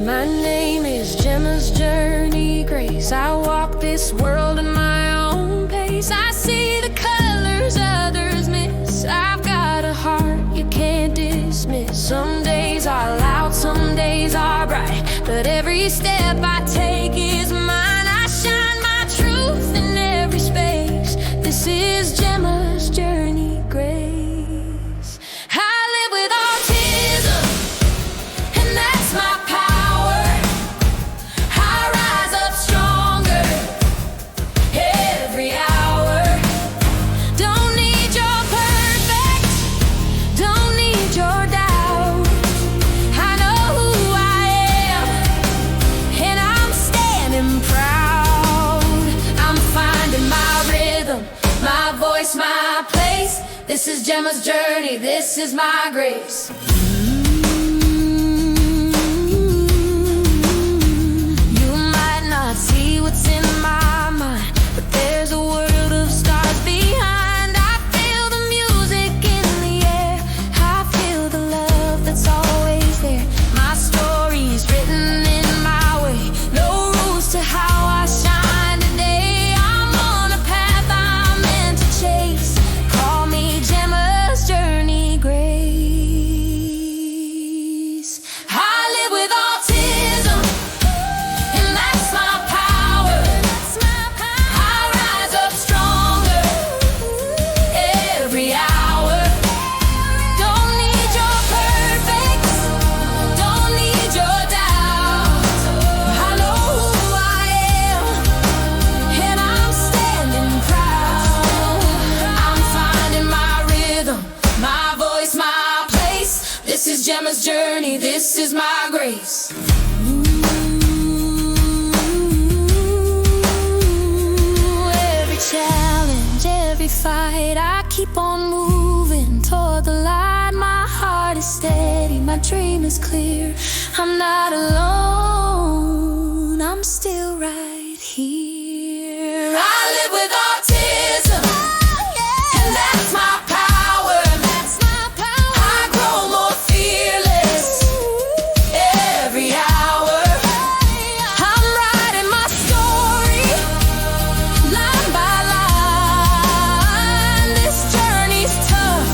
My name is Gemma's Journey Grace. I walk this world at my own pace. I see the colors others miss. I've got a heart you can't dismiss. Some days are loud, some days are bright, but every step I take is mine. I shine my truth in every space. This is Gemma's Journey Grace. I live with autism, and that's my power. I rise up stronger every hour. Don't need your perfect, don't need your doubt. I know who I am, and I'm standing proud. I'm finding my rhythm, my voice, my place. This is Gemma's journey, this is my grace. You might not see what's in my mind, but there's a world of stars behind. I feel the music in the air, I feel the love that's always there. My story's written in my way, no rules to how I shine today. I'm on a path I'm meant to chase. Call me Gemma's Journey Grace. I live with autism, and that's my power. I rise up stronger every hour. Don't need your perfect, don't need your doubt. I know who I am, and I'm standing proud. I'm finding my rhythm, my voice, my place. This is Gemma's journey, this is my grace. Every challenge, every fight, I keep on moving toward the light. My heart is steady, my dream is clear. I'm not alone, I'm still right here. I live with autism, and that's my power. I grow more fearless every hour. I'm writing my story line by line. This journey's tough,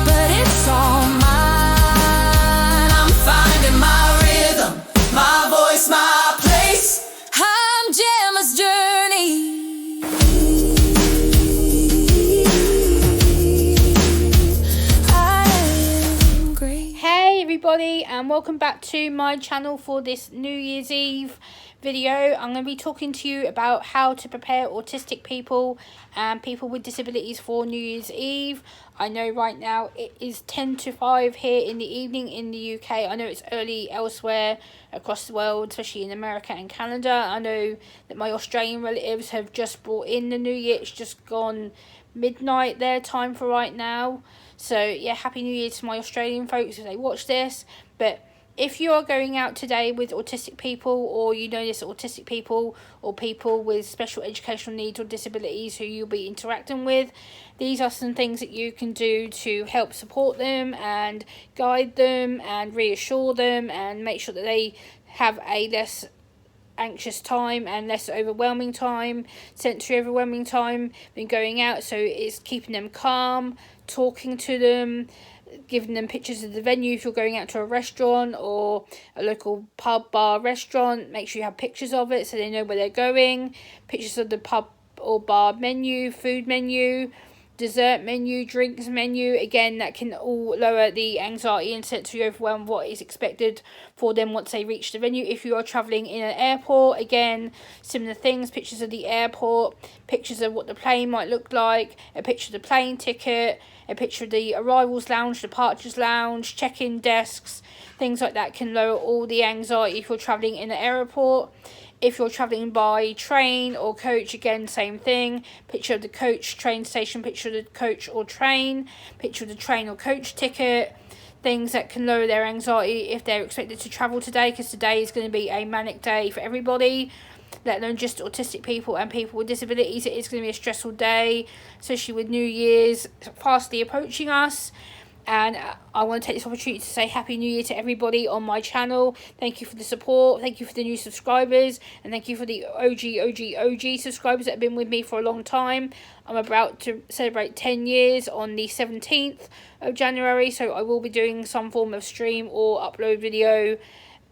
but it's all mine. I'm finding my rhythm, my voice, my place. I'm Gemma's Journey. I am great. Hey everybody, and welcome back to my channel for this New Year's Eve video. I'm going to be talking to you about how to prepare autistic people and people with disabilities for New Year's Eve. I know right now it is 10 to 5 here in the evening in the UK. I know it's early elsewhere across the world, especially in America and Canada. I know that my Australian relatives have just brought in the New Year. It's just gone midnight their time for right now. So yeah, Happy New Year to my Australian folks if they watch this. But if you are going out today with autistic people, or you know this autistic people or people with special educational needs or disabilities who you'll be interacting with, these are some things that you can do to help support them and guide them and reassure them and make sure that they have a less anxious time and less overwhelming time, sensory overwhelming time when going out. So it's keeping them calm, talking to them, giving them pictures of the venue. If you're going out to a restaurant or a local pub, bar, restaurant, make sure you have pictures of it so they know where they're going, pictures of the pub or bar menu, food menu, dessert menu, drinks menu. Again, that can all lower the anxiety and sensory overwhelm of what is expected for them once they reach the venue. If you are travelling in an airport, again, similar things, pictures of the airport, pictures of what the plane might look like, a picture of the plane ticket, a picture of the arrivals lounge, departures lounge, check-in desks, things like that can lower all the anxiety if you're travelling in an airport. If you're travelling by train or coach, again, same thing. Picture of the coach, train station, picture of the coach or train, picture of the train or coach ticket. Things that can lower their anxiety if they're expected to travel today, because today is going to be a manic day for everybody, let alone just autistic people and people with disabilities. It is going to be a stressful day, especially with New Year's fastly approaching us. And I want to take this opportunity to say Happy New Year to everybody on my channel. Thank you for the support. Thank you for the new subscribers. And thank you for the OG subscribers that have been with me for a long time. I'm about to celebrate 10 years on the 17th of January. So I will be doing some form of stream or upload video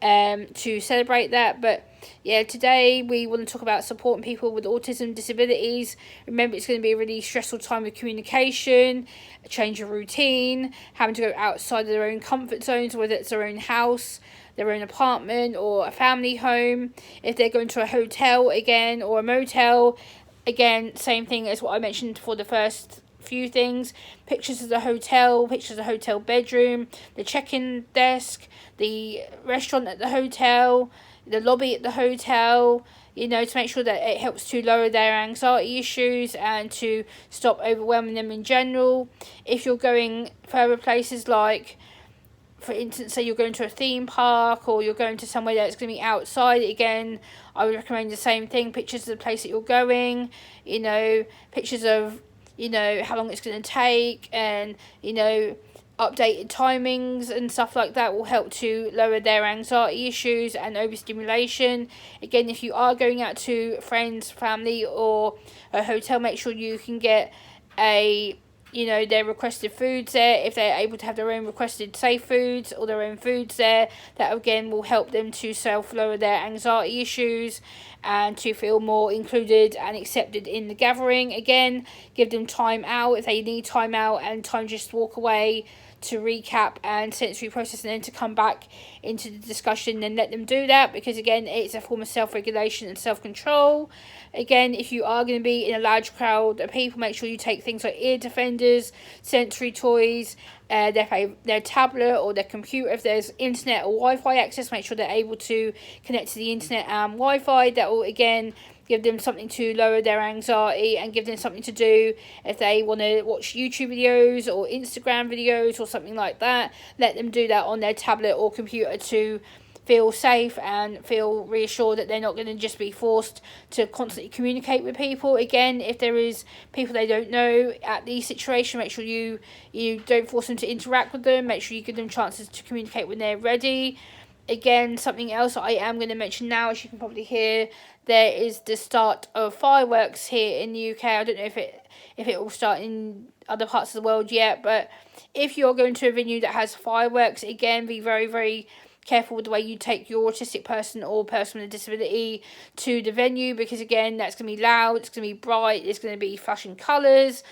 to celebrate that. But yeah, today we want to talk about supporting people with autism disabilities. Remember, it's going to be a really stressful time of communication, a change of routine, having to go outside of their own comfort zones, whether it's their own house, their own apartment, or a family home. If they're going to a hotel again, or a motel, again, same thing as what I mentioned for the first few things. Pictures of the hotel, pictures of the hotel bedroom, the check-in desk, the restaurant at the hotel, the lobby at the hotel, you know, to make sure that it helps to lower their anxiety issues and to stop overwhelming them in general. If you're going further places, like for instance, say you're going to a theme park or you're going to somewhere that's going to be outside, again, I would recommend the same thing. Pictures of the place that you're going, you know, pictures of, you know, how long it's going to take, and, you know, updated timings and stuff like that will help to lower their anxiety issues and overstimulation. Again, if you are going out to friends, family, or a hotel, make sure you can get a, you know, their requested foods there. If they're able to have their own requested safe foods or their own foods there, that again will help them to lower their anxiety issues and to feel more included and accepted in the gathering. Again, give them time out if they need time out and time just to walk away to recap and sensory process, and then to come back into the discussion, then let them do that, because again, it's a form of self-regulation and self-control. Again, if you are going to be in a large crowd of people, make sure you take things like ear defenders, sensory toys, their tablet or their computer. If there's internet or Wi-Fi access, make sure they're able to connect to the internet and Wi-Fi. That will again give them something to lower their anxiety and give them something to do if they want to watch YouTube videos or Instagram videos or something like that. Let them do that on their tablet or computer to feel safe and feel reassured that they're not going to just be forced to constantly communicate with people. Again, if there is people they don't know at the situation, make sure you don't force them to interact with them. Make sure you give them chances to communicate when they're ready. Again, something else I am going to mention now, as you can probably hear, there is the start of fireworks here in the UK. I don't know if it will start in other parts of the world yet, but if you're going to a venue that has fireworks, again, be very, very careful with the way you take your autistic person or person with a disability to the venue, because again, that's going to be loud, it's going to be bright, it's going to be flashing colours.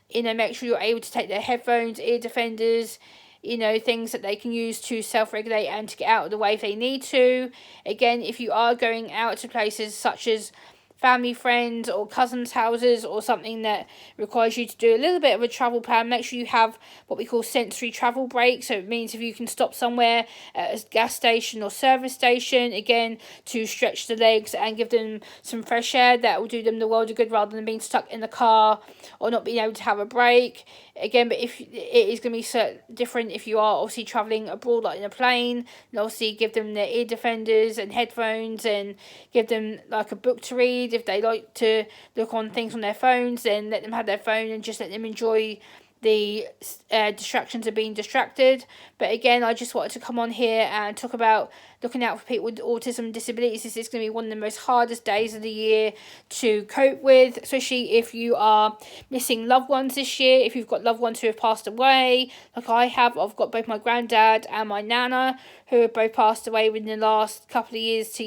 You know, make sure you're able to take their headphones, ear defenders, you know, things that they can use to self-regulate and to get out of the way if they need to. Again, if you are going out to places such as family, friends, or cousins' houses, or something that requires you to do a little bit of a travel plan, make sure you have what we call sensory travel breaks. So it means if you can stop somewhere at a gas station or service station, again, to stretch the legs and give them some fresh air, that will do them the world of good, rather than being stuck in the car or not being able to have a break. Again, but if it is going to be different if you are obviously travelling abroad, like in a plane, and obviously give them their ear defenders and headphones, and give them like a book to read. If they like to look on things on their phones, then let them have their phone and just let them enjoy the distractions of being distracted. But again, I just wanted to come on here and talk about looking out for people with autism and disabilities. This is going to be one of the most hardest days of the year to cope with, especially if you are missing loved ones this year. If you've got loved ones who have passed away, like I have, I've got both my granddad and my nana who have both passed away within the last couple of years.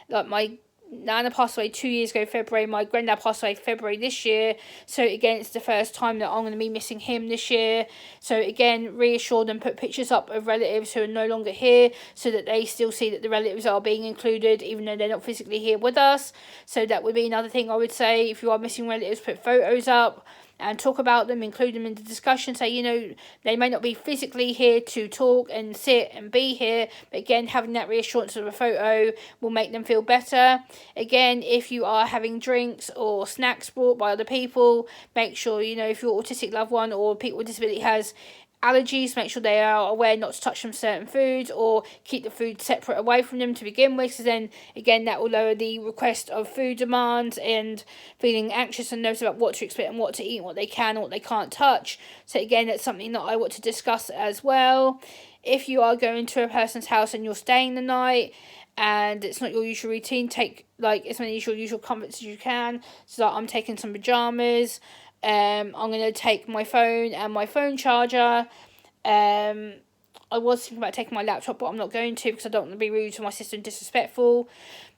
Like my Nana passed away 2 years ago, February. My granddad passed away February this year. So again, it's the first time that I'm going to be missing him this year. So again, reassure them, put pictures up of relatives who are no longer here, so that they still see that the relatives are being included, even though they're not physically here with us. So that would be another thing I would say. If you are missing relatives, put photos up and talk about them, include them in the discussion. Say, you know, they may not be physically here to talk and sit and be here, but again, having that reassurance of a photo will make them feel better. Again, if you are having drinks or snacks brought by other people, make sure, you know, if your autistic loved one or people with disability has allergies, make sure they are aware not to touch some certain foods, or keep the food separate away from them to begin with, because then again that will lower the request of food demands and feeling anxious and nervous about what to expect and what to eat, what they can and what they can't touch. So again, that's something that I want to discuss as well. If you are going to a person's house and you're staying the night and it's not your usual routine, take like as many of your usual comforts as you can. So that I'm taking some pajamas. I'm going to take my phone and my phone charger. I was thinking about taking my laptop, but I'm not going to because I don't want to be rude to my sister and disrespectful,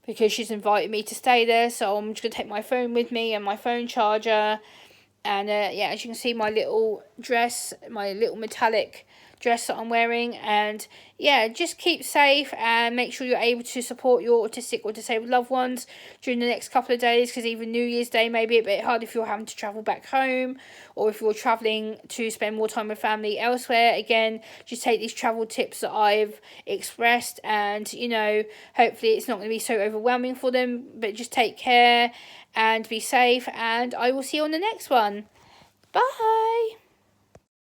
because she's invited me to stay there. So I'm just going to take my phone with me and my phone charger. And yeah, as you can see, my little dress, my little metallic dress that I'm wearing. And yeah, just keep safe and make sure you're able to support your autistic or disabled loved ones during the next couple of days, because even New Year's Day may be a bit hard if you're having to travel back home, or if you're travelling to spend more time with family elsewhere. Again, just take these travel tips that I've expressed, and you know, hopefully it's not going to be so overwhelming for them. But just take care and be safe, and I will see you on the next one. Bye.